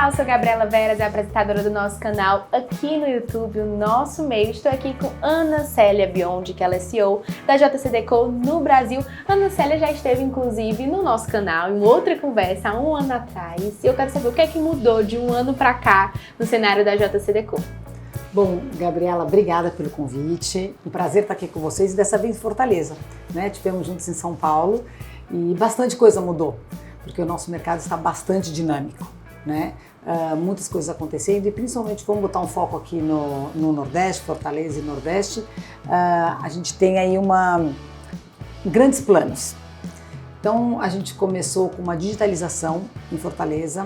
Olá, eu sou Gabriela Veras, apresentadora do nosso canal aqui no YouTube, o nosso meio. Estou aqui com Ana Célia Biondi, que ela é CEO da JC Decor no Brasil. Ana Célia já esteve, inclusive, no nosso canal em outra conversa há um ano atrás. E eu quero saber o que é que mudou de um ano para cá no cenário da JC Decor. Bom, Gabriela, obrigada pelo convite. Um prazer estar aqui com vocês e dessa vez em Fortaleza, né? Tivemos juntos em São Paulo e bastante coisa mudou, porque o nosso mercado está bastante dinâmico, né? Muitas coisas acontecendo e principalmente vamos botar um foco aqui no Nordeste, Fortaleza e Nordeste. A gente tem aí grandes planos. Então a gente começou com uma digitalização em Fortaleza.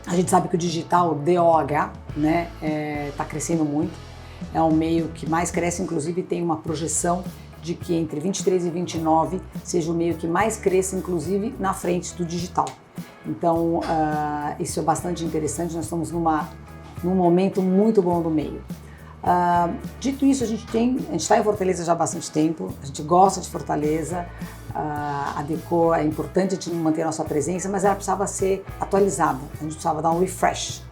A gente sabe que o digital, DOH, né, está crescendo muito. É um meio que mais cresce, inclusive tem uma projeção de que entre 23 e 29 seja o meio que mais cresça, inclusive na frente do digital. Então, isso é bastante interessante, nós estamos num momento muito bom do meio. Dito isso, a gente está em Fortaleza já há bastante tempo, a gente gosta de Fortaleza, a Decor é importante a gente manter a nossa presença, mas ela precisava ser atualizada, a gente precisava dar um refresh.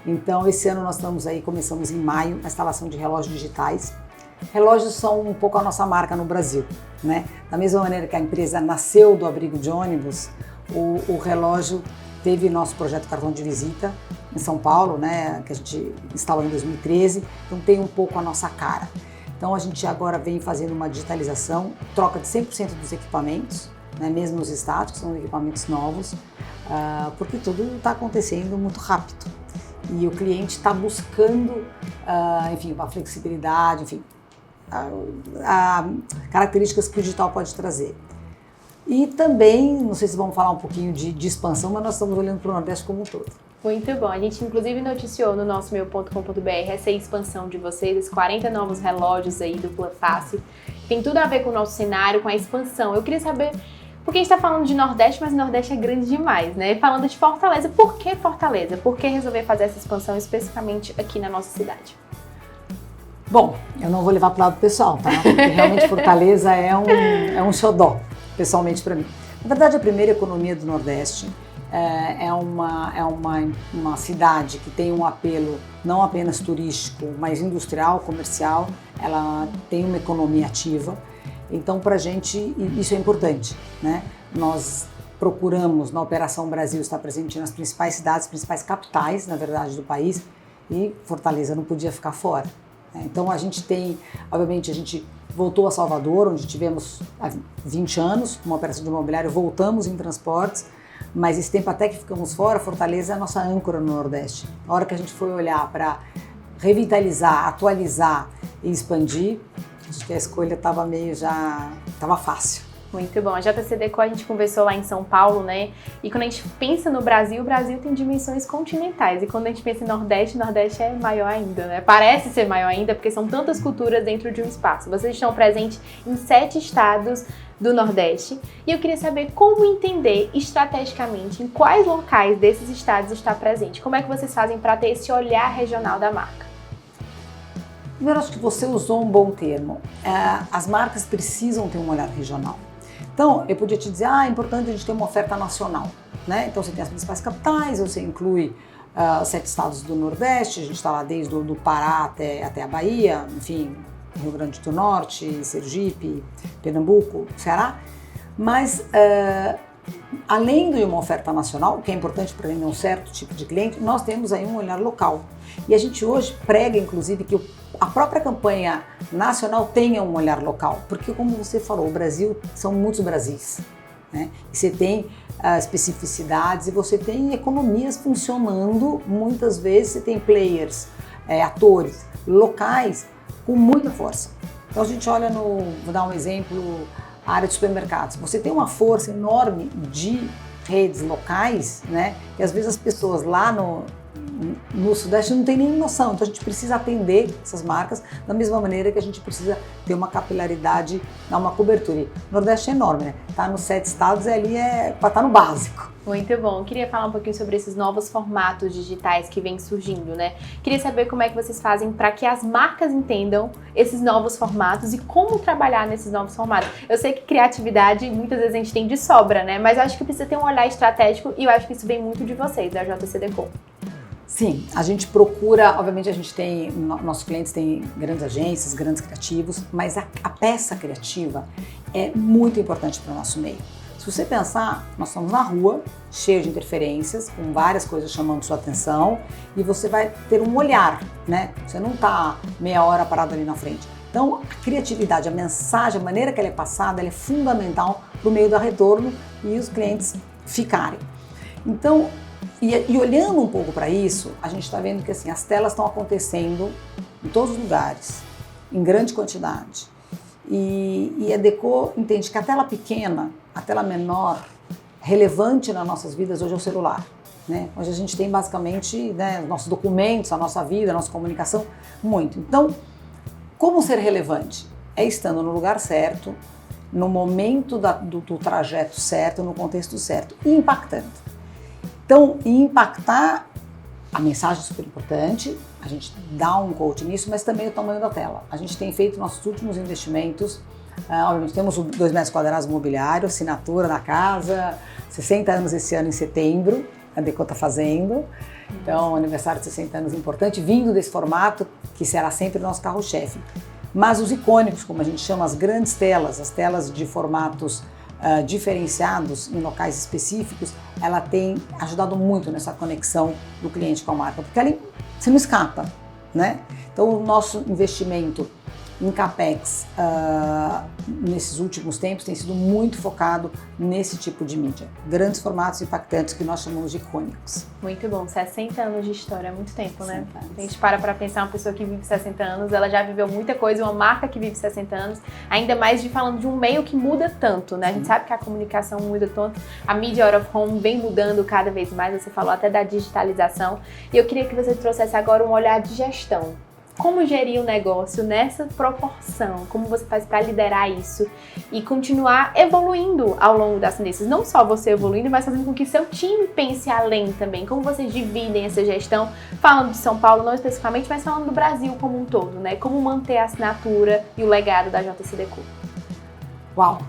Então, esse ano nós começamos em maio a instalação de relógios digitais. Relógios são um pouco a nossa marca no Brasil, né? Da mesma maneira que a empresa nasceu do abrigo de ônibus, o relógio teve nosso projeto Cartão de Visita em São Paulo, né? Que a gente instalou em 2013, então tem um pouco a nossa cara. Então a gente agora vem fazendo uma digitalização, troca de 100% dos equipamentos, né? Mesmo os estáticos, são equipamentos novos, porque tudo está acontecendo muito rápido. E o cliente está buscando, enfim, uma flexibilidade, enfim, características que o digital pode trazer. E também, não sei se vamos falar um pouquinho de expansão, mas nós estamos olhando para o Nordeste como um todo. Muito bom, a gente inclusive noticiou no nosso meu.com.br essa expansão de vocês, esses 40 novos relógios aí dupla face. Tem tudo a ver com o nosso cenário, com a expansão. Eu queria saber, porque a gente está falando de Nordeste, mas o Nordeste é grande demais, né? E falando de Fortaleza, por que Fortaleza? Por que resolver fazer essa expansão especificamente aqui na nossa cidade? Bom, eu não vou levar para o lado pessoal, tá? Porque realmente Fortaleza é um xodó, pessoalmente para mim. Na verdade, a primeira economia do Nordeste é uma cidade que tem um apelo não apenas turístico, mas industrial, comercial. Ela tem uma economia ativa. Então, para a gente, isso é importante, né? Nós procuramos, na Operação Brasil, estar presente nas principais cidades, principais capitais, na verdade, do país, e Fortaleza não podia ficar fora. Então, a gente tem, obviamente, a gente voltou a Salvador, onde tivemos há 20 anos uma operação de imobiliário, voltamos em transportes, mas esse tempo até que ficamos fora, Fortaleza é a nossa âncora no Nordeste. A hora que a gente foi olhar para revitalizar, atualizar e expandir, acho que a escolha estava fácil. Muito bom. A JC Decor a gente conversou lá em São Paulo, né? E quando a gente pensa no Brasil, o Brasil tem dimensões continentais. E quando a gente pensa em Nordeste, Nordeste é maior ainda, né? Parece ser maior ainda, porque são tantas culturas dentro de um espaço. Vocês estão presentes em 7 estados do Nordeste. E eu queria saber como entender estrategicamente em quais locais desses estados está presente. Como é que vocês fazem para ter esse olhar regional da marca? Primeiro, acho que você usou um bom termo. As marcas precisam ter um olhar regional. Então, eu podia te dizer, é importante a gente ter uma oferta nacional, né? Então, você tem as principais capitais, você inclui os 7 estados do Nordeste, a gente está lá desde o Pará até a Bahia, enfim, Rio Grande do Norte, Sergipe, Pernambuco, Ceará. Mas, além de uma oferta nacional, que é importante para um certo tipo de cliente, nós temos aí um olhar local. E a gente hoje prega, inclusive, que a própria campanha nacional tenha um olhar local, porque como você falou, o Brasil são muitos Brasis, né? E você tem especificidades e você tem economias funcionando, muitas vezes você tem players, atores locais com muita força. Então a gente olha vou dar um exemplo, a área de supermercados, você tem uma força enorme de redes locais, né? Que às vezes as pessoas lá no Sudeste não tem nem noção, então a gente precisa atender essas marcas da mesma maneira que a gente precisa ter uma capilaridade, dar uma cobertura. O Nordeste é enorme, né? Tá nos 7 estados e ali para estar no básico. Muito bom. Queria falar um pouquinho sobre esses novos formatos digitais que vêm surgindo, né? Queria saber como é que vocês fazem para que as marcas entendam esses novos formatos e como trabalhar nesses novos formatos. Eu sei que criatividade muitas vezes a gente tem de sobra, né? Mas eu acho que precisa ter um olhar estratégico e eu acho que isso vem muito de vocês, da JC Decor. Sim, a gente procura, obviamente a gente tem, nossos clientes têm grandes agências, grandes criativos, mas a peça criativa é muito importante para o nosso meio. Se você pensar, nós estamos na rua, cheio de interferências, com várias coisas chamando sua atenção, e você vai ter um olhar, né? Você não está meia hora parado ali na frente. Então, a criatividade, a mensagem, a maneira que ela é passada, ela é fundamental para o meio do retorno e os clientes ficarem. Então, e olhando um pouco para isso, a gente está vendo que assim, as telas estão acontecendo em todos os lugares, em grande quantidade. E a Deco entende que a tela pequena, a tela menor, relevante nas nossas vidas hoje é o celular. Né? Hoje a gente tem basicamente, né, nossos documentos, a nossa vida, a nossa comunicação, muito. Então, como ser relevante? É estando no lugar certo, no momento do trajeto certo, no contexto certo e impactando. Então, impactar, a mensagem é super importante, a gente dá um coach nisso, mas também o tamanho da tela. A gente tem feito nossos últimos investimentos, obviamente temos 2 metros quadrados mobiliário, assinatura na casa, 60 anos esse ano em setembro, a Deco está fazendo. Então, aniversário de 60 anos importante, vindo desse formato, que será sempre o nosso carro-chefe. Mas os icônicos, como a gente chama, as grandes telas, as telas de formatos diferenciados em locais específicos, ela tem ajudado muito nessa conexão do cliente com a marca, porque você não escapa, né? Então, o nosso investimento em CAPEX nesses últimos tempos tem sido muito focado nesse tipo de mídia. Grandes formatos impactantes que nós chamamos de icônicos. Muito bom, 60 anos de história é muito tempo, né? A gente para pensar, uma pessoa que vive 60 anos, ela já viveu muita coisa, uma marca que vive 60 anos, ainda mais falando de um meio que muda tanto, né? A gente sabe que a comunicação muda tanto, a mídia out of home vem mudando cada vez mais, você falou até da digitalização, e eu queria que você trouxesse agora um olhar de gestão. Como gerir o negócio nessa proporção? Como você faz para liderar isso e continuar evoluindo ao longo das tendências? Não só você evoluindo, mas fazendo com que seu time pense além também. Como vocês dividem essa gestão? Falando de São Paulo, não especificamente, mas falando do Brasil como um todo, né? Como manter a assinatura e o legado da JC Deco? Uau!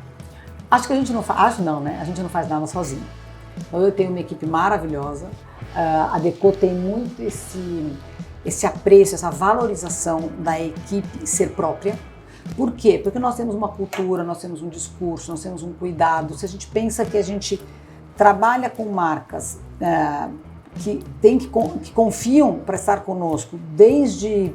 Acho que a gente não faz, A gente não faz nada sozinho. Então, eu tenho uma equipe maravilhosa. A Deco tem muito esse apreço, essa valorização da equipe ser própria. Por quê? Porque nós temos uma cultura, nós temos um discurso, nós temos um cuidado. Se a gente pensa que a gente trabalha com marcas que confiam para estar conosco desde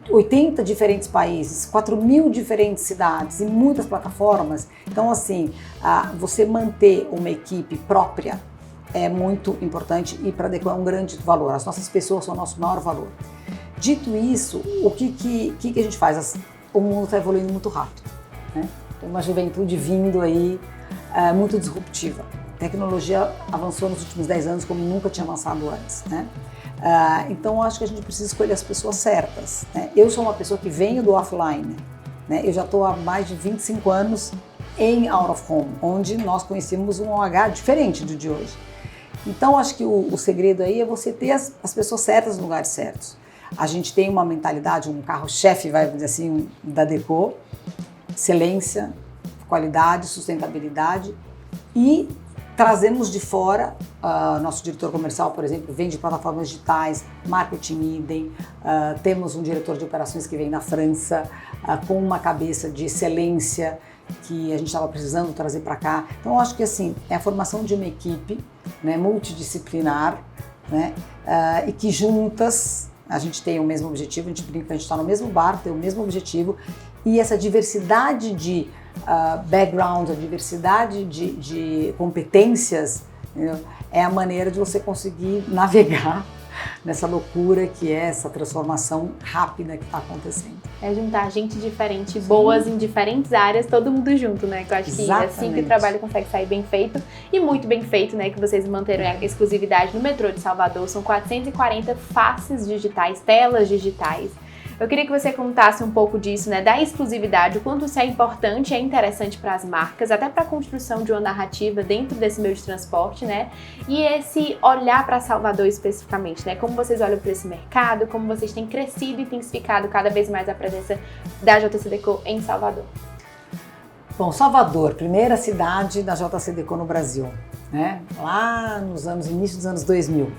80 diferentes países, 4.000 diferentes cidades e muitas plataformas, então assim, você manter uma equipe própria é muito importante e para a Deco é um grande valor. As nossas pessoas são o nosso maior valor. Dito isso, o que a gente faz? O mundo está evoluindo muito rápido, né? Tem uma juventude vindo aí muito disruptiva. A tecnologia avançou nos últimos 10 anos como nunca tinha avançado antes, né? Então acho que a gente precisa escolher as pessoas certas, né? Eu sou uma pessoa que venho do offline, né? Eu já estou há mais de 25 anos em out of home, onde nós conhecemos um OH diferente do de hoje. Então, acho que o segredo aí é você ter as pessoas certas nos lugares certos. A gente tem uma mentalidade, um carro-chefe, vai dizer assim, da Deco, excelência, qualidade, sustentabilidade e trazemos de fora, nosso diretor comercial, por exemplo, vem de plataformas digitais, marketing idem, temos um diretor de operações que vem da França, com uma cabeça de excelência, que a gente estava precisando trazer para cá. Então, eu acho que assim, é a formação de uma equipe, né, multidisciplinar, né, e que juntas a gente tem o mesmo objetivo, a gente brinca que a gente está no mesmo barco, tem o mesmo objetivo, e essa diversidade de background, a diversidade de competências, entendeu? É a maneira de você conseguir navegar nessa loucura que é essa transformação rápida que está acontecendo. É juntar gente diferente, boas em diferentes áreas, todo mundo junto, né? Que eu acho que é assim que o trabalho consegue sair bem feito e muito bem feito, né? Que vocês manteram a exclusividade no metrô de Salvador. São 440 faces digitais, telas digitais. Eu queria que você contasse um pouco disso, né, da exclusividade, o quanto isso é importante e é interessante para as marcas, até para a construção de uma narrativa dentro desse meio de transporte, né, e esse olhar para Salvador especificamente, né, como vocês olham para esse mercado, como vocês têm crescido e intensificado cada vez mais a presença da JC Deco em Salvador. Bom, Salvador, primeira cidade da JC Deco no Brasil, né, lá nos início dos anos 2000.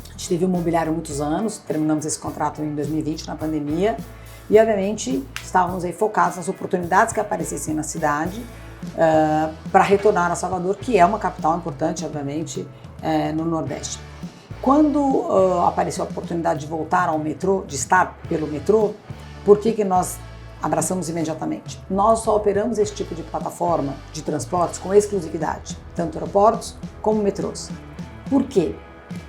A gente teve um mobiliário muitos anos, terminamos esse contrato em 2020, na pandemia, e obviamente estávamos aí focados nas oportunidades que aparecessem na cidade para retornar a Salvador, que é uma capital importante, obviamente, no Nordeste. Quando apareceu a oportunidade de voltar ao metrô, de estar pelo metrô, por que nós abraçamos imediatamente? Nós só operamos esse tipo de plataforma de transportes com exclusividade, tanto aeroportos como metrôs. Por quê?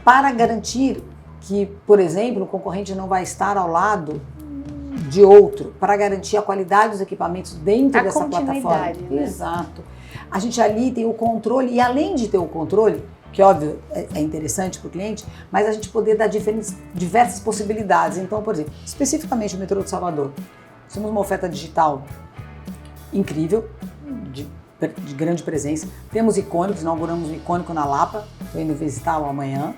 Para garantir que, por exemplo, o concorrente não vai estar ao lado de outro, para garantir a qualidade dos equipamentos dentro dessa plataforma. Né? Exato. A gente ali tem o controle, e além de ter o controle, que óbvio é interessante para o cliente, mas a gente poder dar diversas possibilidades. Então, por exemplo, especificamente o metrô de Salvador, somos uma oferta digital incrível, de grande presença. Temos icônicos, inauguramos um icônico na Lapa, estou indo visitá-lo amanhã.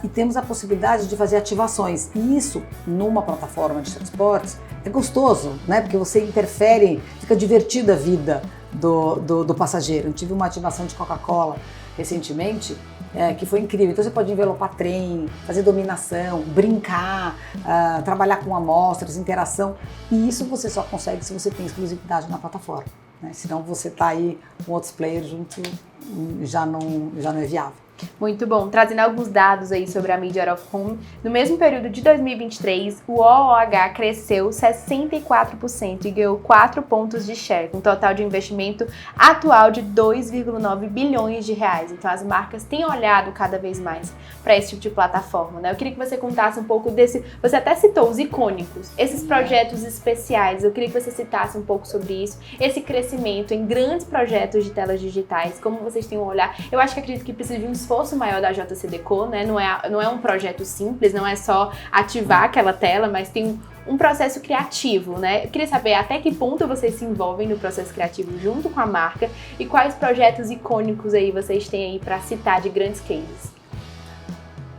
E temos a possibilidade de fazer ativações. E isso, numa plataforma de transportes, é gostoso, né? Porque você interfere, fica divertida a vida do passageiro. Eu tive uma ativação de Coca-Cola recentemente, que foi incrível. Então você pode envelopar trem, fazer dominação, brincar, trabalhar com amostras, interação. E isso você só consegue se você tem exclusividade na plataforma, né? Senão você está aí com outros players junto, já não é viável. Muito bom. Trazendo alguns dados aí sobre a mídia out of home, no mesmo período de 2023, o OOH cresceu 64% e ganhou 4 pontos de share, com um total de investimento atual de 2,9 bilhões de reais. Então as marcas têm olhado cada vez mais para esse tipo de plataforma, né? Eu queria que você contasse um pouco desse, você até citou os icônicos, esses projetos especiais, eu queria que você citasse um pouco sobre isso, esse crescimento em grandes projetos de telas digitais, como vocês têm um olhar. Eu acho que acredito que precisa de um esforço maior da JCDecaux, né? Não é um projeto simples, não é só ativar aquela tela, mas tem um processo criativo, né? Eu queria saber até que ponto vocês se envolvem no processo criativo junto com a marca e quais projetos icônicos aí vocês têm aí para citar de grandes cases.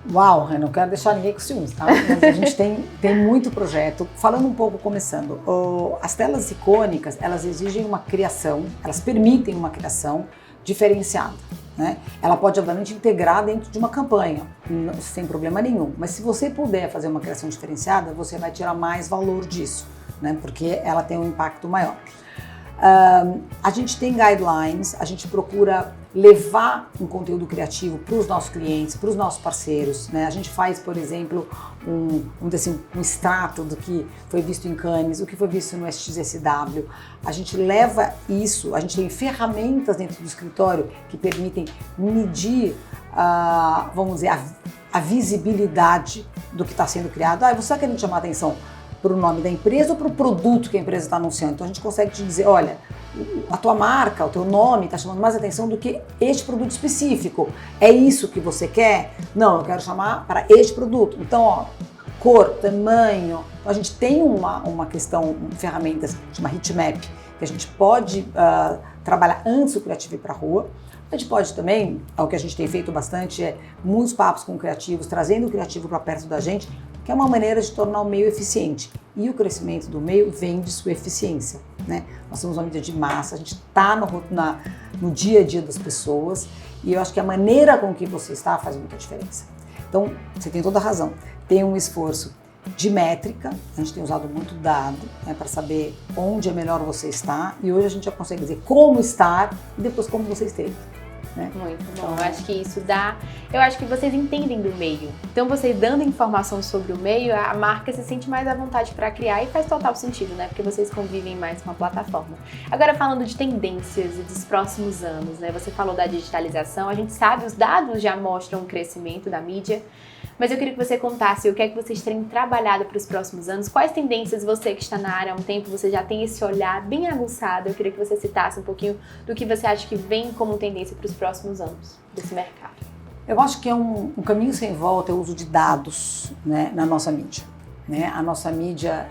Uau, eu não quero deixar ninguém com ciúmes, tá? Mas a gente tem muito projeto. Falando um pouco, começando, as telas icônicas, elas exigem uma criação, elas permitem uma criação diferenciada, né? Ela pode, obviamente, integrar dentro de uma campanha, sem problema nenhum. Mas se você puder fazer uma criação diferenciada, você vai tirar mais valor disso, né? Porque ela tem um impacto maior. A gente tem guidelines, a gente procura levar um conteúdo criativo para os nossos clientes, para os nossos parceiros, né? A gente faz, por exemplo, um extrato do que foi visto em Cannes, o que foi visto no SXSW. A gente leva isso, a gente tem ferramentas dentro do escritório que permitem medir, vamos dizer, a visibilidade do que está sendo criado. Você está querendo chamar a atenção para o nome da empresa ou para o produto que a empresa está anunciando? Então a gente consegue te dizer, olha, a tua marca, o teu nome está chamando mais atenção do que este produto específico. É isso que você quer? Não, eu quero chamar para este produto. Então, cor, tamanho. Então, a gente tem uma questão, ferramentas, chama heatmap, que a gente pode trabalhar antes do criativo ir para a rua. A gente pode também, o que a gente tem feito bastante, muitos papos com criativos, trazendo o criativo para perto da gente, que é uma maneira de tornar o meio eficiente. E o crescimento do meio vem de sua eficiência, né? Nós somos uma mídia de massa, a gente está no dia a dia das pessoas, e eu acho que a maneira com que você está faz muita diferença. Então, você tem toda a razão. Tem um esforço de métrica, a gente tem usado muito dado, né, para saber onde é melhor você estar, e hoje a gente já consegue dizer como estar e depois como você esteve. Né? Muito bom, eu acho que isso dá, eu acho que vocês entendem do meio, então vocês dando informação sobre o meio, a marca se sente mais à vontade para criar e faz total sentido, né, porque vocês convivem mais com a plataforma. Agora falando de tendências e dos próximos anos, né, você falou da digitalização, a gente sabe, os dados já mostram o crescimento da mídia, mas eu queria que você contasse o que é que vocês têm trabalhado para os próximos anos, quais tendências você que está na área há um tempo, você já tem esse olhar bem aguçado, eu queria que você citasse um pouquinho do que você acha que vem como tendência para os próximos anos desse mercado. Eu acho que é um caminho sem volta o uso de dados, né, na nossa mídia. Né? A nossa mídia,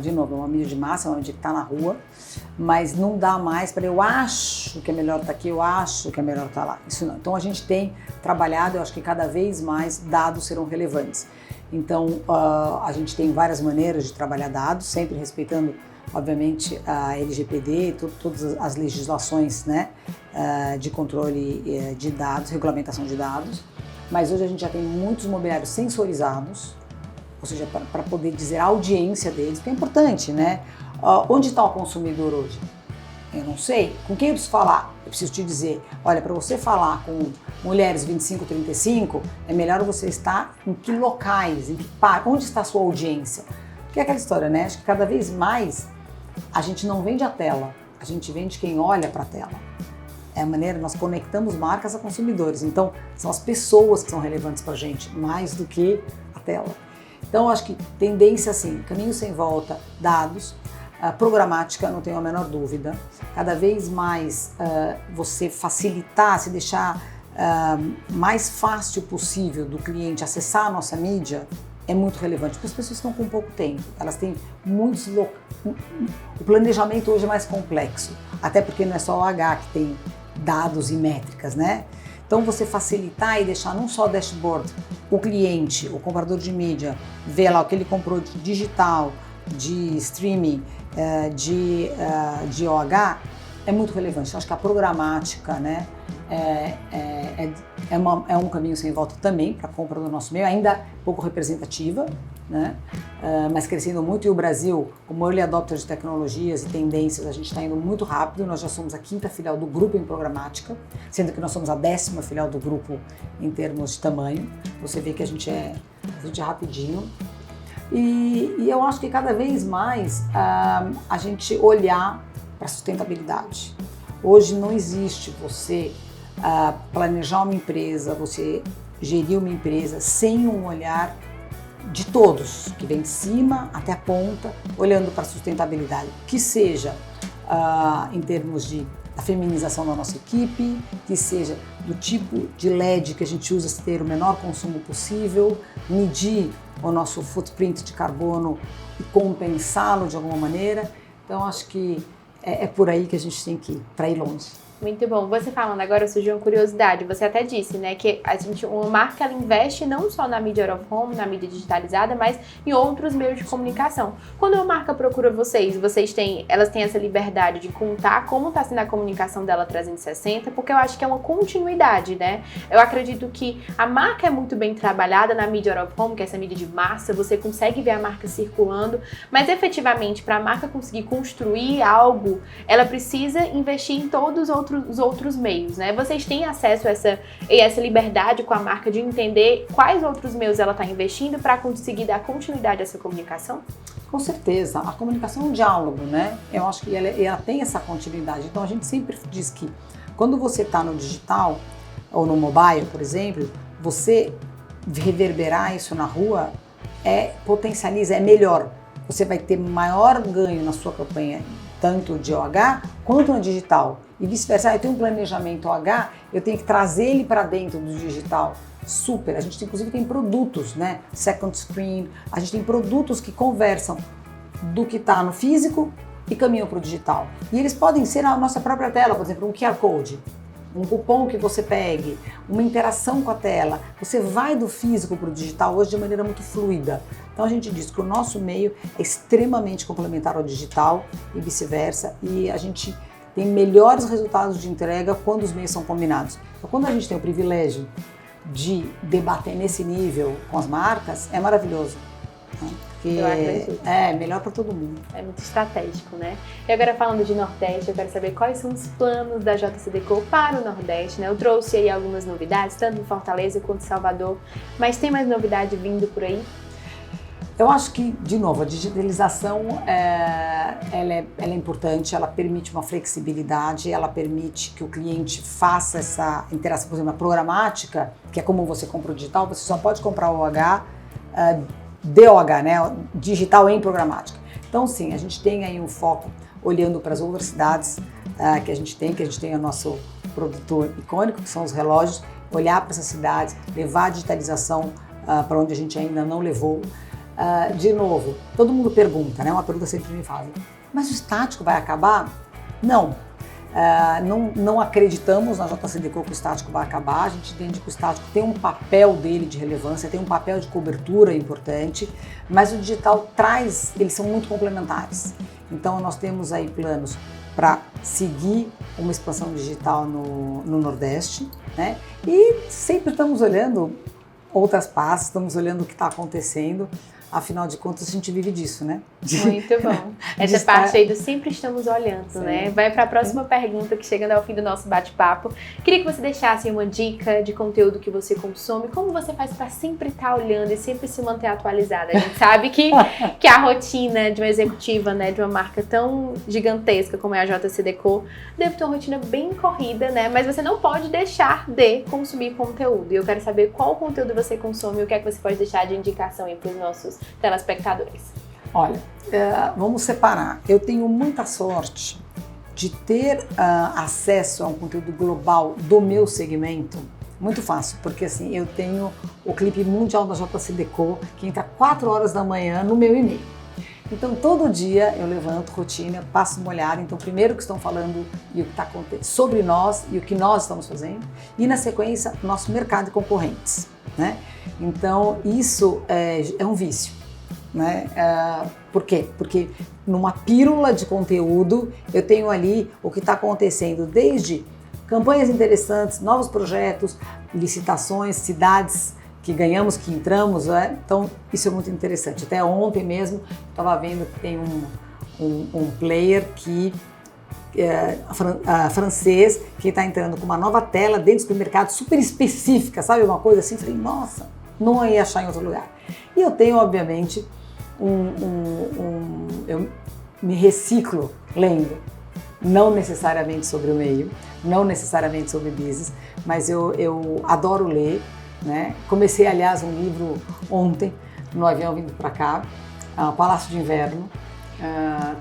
de novo, é uma mídia de massa, é uma mídia que está na rua, mas não dá mais para eu acho que é melhor estar aqui, eu acho que é melhor estar lá. Isso não. Então a gente tem trabalhado, eu acho que cada vez mais dados serão relevantes. Então a gente tem várias maneiras de trabalhar dados, sempre respeitando, obviamente, a LGPD, todas as legislações, né, de controle de dados, regulamentação de dados. mas hoje a gente já tem muitos mobiliários sensorizados, ou seja, para poder dizer a audiência deles, que é importante, né? Onde está o consumidor hoje? Eu não sei. Com quem eu preciso falar? Eu preciso te dizer, olha, para você falar com mulheres 25, 35, é melhor você estar em que locais, onde está a sua audiência? Porque é aquela história, né? Acho que cada vez mais a gente não vende a tela, a gente vende quem olha para a tela. É a maneira, nós conectamos marcas a consumidores, então são as pessoas que são relevantes para a gente, mais do que a tela. Então, acho que tendência assim, caminho sem volta, dados, programática, não tenho a menor dúvida. Cada vez mais você facilitar, se deixar mais fácil possível do cliente acessar a nossa mídia é muito relevante, porque as pessoas estão com pouco tempo, elas têm muitos... O planejamento hoje é mais complexo, até porque não é só o H que tem dados e métricas, né? Então, você facilitar e deixar não só o dashboard, o cliente, o comprador de mídia, ver lá o que ele comprou de digital, de streaming, de OH, é muito relevante. Eu acho que a programática, né, é um caminho sem volta também para a compra do nosso meio, ainda pouco representativa, né, mas crescendo muito. E o Brasil, como early adopter de tecnologias e tendências, a gente está indo muito rápido. Nós já somos a 5ª filial do grupo em programática, sendo que nós somos a 10ª filial do grupo em termos de tamanho. Você vê que a gente é rapidinho. E eu acho que cada vez mais a gente olhar para a sustentabilidade. Hoje não existe você planejar uma empresa, você gerir uma empresa sem um olhar de todos, que vem de cima até a ponta, olhando para a sustentabilidade, que seja em termos da feminização da nossa equipe, que seja do tipo de LED que a gente usa para ter o menor consumo possível, medir o nosso footprint de carbono e compensá-lo de alguma maneira. Então, acho que é por aí que a gente tem que ir, para ir longe. Muito bom. Você falando agora, surgiu uma curiosidade. Você até disse, né, que uma marca ela investe não só na mídia out of home, na mídia digitalizada, mas em outros meios de comunicação. Quando uma marca procura elas têm essa liberdade de contar como está sendo a comunicação dela 360, porque eu acho que é uma continuidade, né? Eu acredito que a marca é muito bem trabalhada na mídia out of home, que é essa mídia de massa, você consegue ver a marca circulando, mas efetivamente, para a marca conseguir construir algo, ela precisa investir em todos os outros meios, né? Vocês têm acesso a essa liberdade com a marca de entender quais outros meios ela está investindo para conseguir dar continuidade a essa comunicação? Com certeza. A comunicação é um diálogo, né? Eu acho que ela tem essa continuidade. Então, a gente sempre diz que quando você está no digital ou no mobile, por exemplo, você reverberar isso na rua potencializa, é melhor. Você vai ter maior ganho na sua campanha, tanto de OH quanto na digital. E vice-versa, eu tenho um planejamento OH, eu tenho que trazer ele para dentro do digital. Super, a gente inclusive tem produtos, né? Second screen, a gente tem produtos que conversam do que está no físico e caminham para o digital. E eles podem ser na nossa própria tela, por exemplo, um QR Code, um cupom que você pegue, uma interação com a tela. Você vai do físico para o digital hoje de maneira muito fluida. Então a gente diz que o nosso meio é extremamente complementar ao digital e vice-versa, e a gente tem melhores resultados de entrega quando os meios são combinados. Então, quando a gente tem o privilégio de debater nesse nível com as marcas, é maravilhoso. Né? Porque é melhor para todo mundo. É muito estratégico, né? E agora falando de Nordeste, eu quero saber quais são os planos da JCDecaux para o Nordeste, né? Eu trouxe aí algumas novidades, tanto em Fortaleza quanto em Salvador, mas tem mais novidade vindo por aí? Eu acho que, de novo, a digitalização ela é importante, ela permite uma flexibilidade, ela permite que o cliente faça essa interação, por exemplo, a programática, que é como você compra o digital, você só pode comprar o OH, DOH, né, digital em programática. Então, sim, a gente tem aí um foco olhando para as outras cidades que a gente tem o nosso produtor icônico, que são os relógios, olhar para essas cidades, levar a digitalização para onde a gente ainda não levou. De novo, todo mundo pergunta, né? Uma pergunta sempre me fazem, mas o estático vai acabar? Não. Não acreditamos na JCDecaux que o estático vai acabar. A gente entende que o estático tem um papel dele de relevância, tem um papel de cobertura importante, mas o digital eles são muito complementares. Então nós temos aí planos para seguir uma expansão digital no Nordeste, né? E sempre estamos olhando outras pastas, estamos olhando o que está acontecendo. Afinal de contas, a gente vive disso, né? Muito bom. Essa parte aí do sempre estamos olhando, sim, né? Vai para a próxima pergunta, que chegando ao fim do nosso bate-papo. Queria que você deixasse uma dica de conteúdo que você consome. Como você faz para sempre estar olhando e sempre se manter atualizada? A gente sabe que a rotina de uma executiva, né, de uma marca tão gigantesca como é a JC Decor, deve ter uma rotina bem corrida, né? Mas você não pode deixar de consumir conteúdo. E eu quero saber qual conteúdo você consome e o que é que você pode deixar de indicação aí para os nossos telespectadores. Olha, vamos separar. Eu tenho muita sorte de ter acesso a um conteúdo global do meu segmento. Muito fácil, porque assim, eu tenho o clipe mundial da JC Decor, que entra 4 horas da manhã no meu e-mail. Então, todo dia eu levanto, rotina, passo uma olhada. Então, primeiro o que estão falando e o que está acontecendo sobre nós e o que nós estamos fazendo. E, na sequência, nosso mercado e concorrentes, né? Então, isso é um vício, né? Por quê? Porque numa pílula de conteúdo, eu tenho ali o que está acontecendo desde campanhas interessantes, novos projetos, licitações, cidades que ganhamos, que entramos, né? Então isso é muito interessante. Até ontem mesmo estava vendo que tem um player que francês que está entrando com uma nova tela dentro do supermercado super específica, sabe, uma coisa assim. Falei, nossa, não ia achar em outro lugar. E eu tenho, obviamente, eu me reciclo lendo, não necessariamente sobre o meio, não necessariamente sobre business, mas eu adoro ler. Né? Comecei, aliás, um livro ontem, no avião vindo para cá, Palácio de Inverno.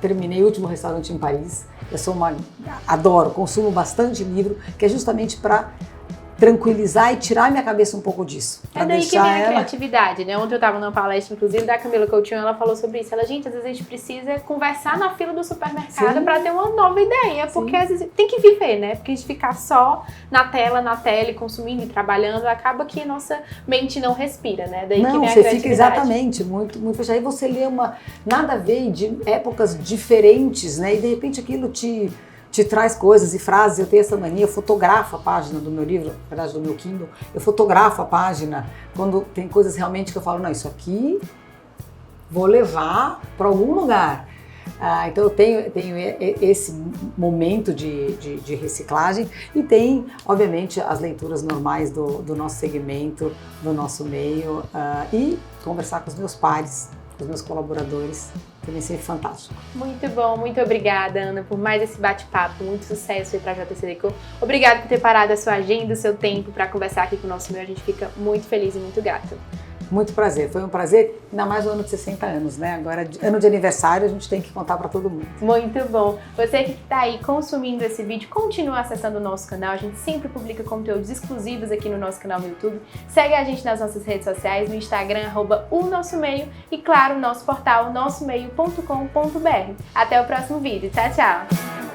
Terminei o último restaurante em Paris. Eu adoro, consumo bastante livro, que é justamente para tranquilizar e tirar minha cabeça um pouco disso. É daí que vem a criatividade, né? Ontem eu estava numa palestra, inclusive, da Camila Coutinho, ela falou sobre isso. Ela, gente, às vezes a gente precisa conversar na fila do supermercado para ter uma nova ideia, porque às vezes tem que viver, né? Porque a gente ficar só na tela e consumindo e trabalhando, acaba que a nossa mente não respira, né? Daí que vem a criatividade. Não, você fica exatamente muito fechado. Aí você lê nada a ver de épocas diferentes, né? E de repente aquilo te traz coisas e frases. Eu tenho essa mania, eu fotografo a página do meu livro, na verdade do meu Kindle, eu fotografo a página quando tem coisas realmente que eu falo, não, isso aqui vou levar para algum lugar. Então eu tenho esse momento de reciclagem e tem, obviamente, as leituras normais do nosso segmento, do nosso meio, e conversar com os meus pares, com os meus colaboradores. Também sempre fantástico. Muito bom, muito obrigada, Ana, por mais esse bate-papo. Muito sucesso aí para a JC Decor. Obrigada por ter parado a sua agenda, o seu tempo para conversar aqui com o nosso meio. A gente fica muito feliz e muito grata. Muito prazer, foi um prazer, ainda mais no ano de 60 anos, né? Agora, ano de aniversário, a gente tem que contar para todo mundo. Muito bom. Você que está aí consumindo esse vídeo, continua acessando o nosso canal. A gente sempre publica conteúdos exclusivos aqui no nosso canal no YouTube. Segue a gente nas nossas redes sociais, no Instagram, @onossomeio e, claro, no nosso portal nossomeio.com.br. Até o próximo vídeo. Tchau, tchau!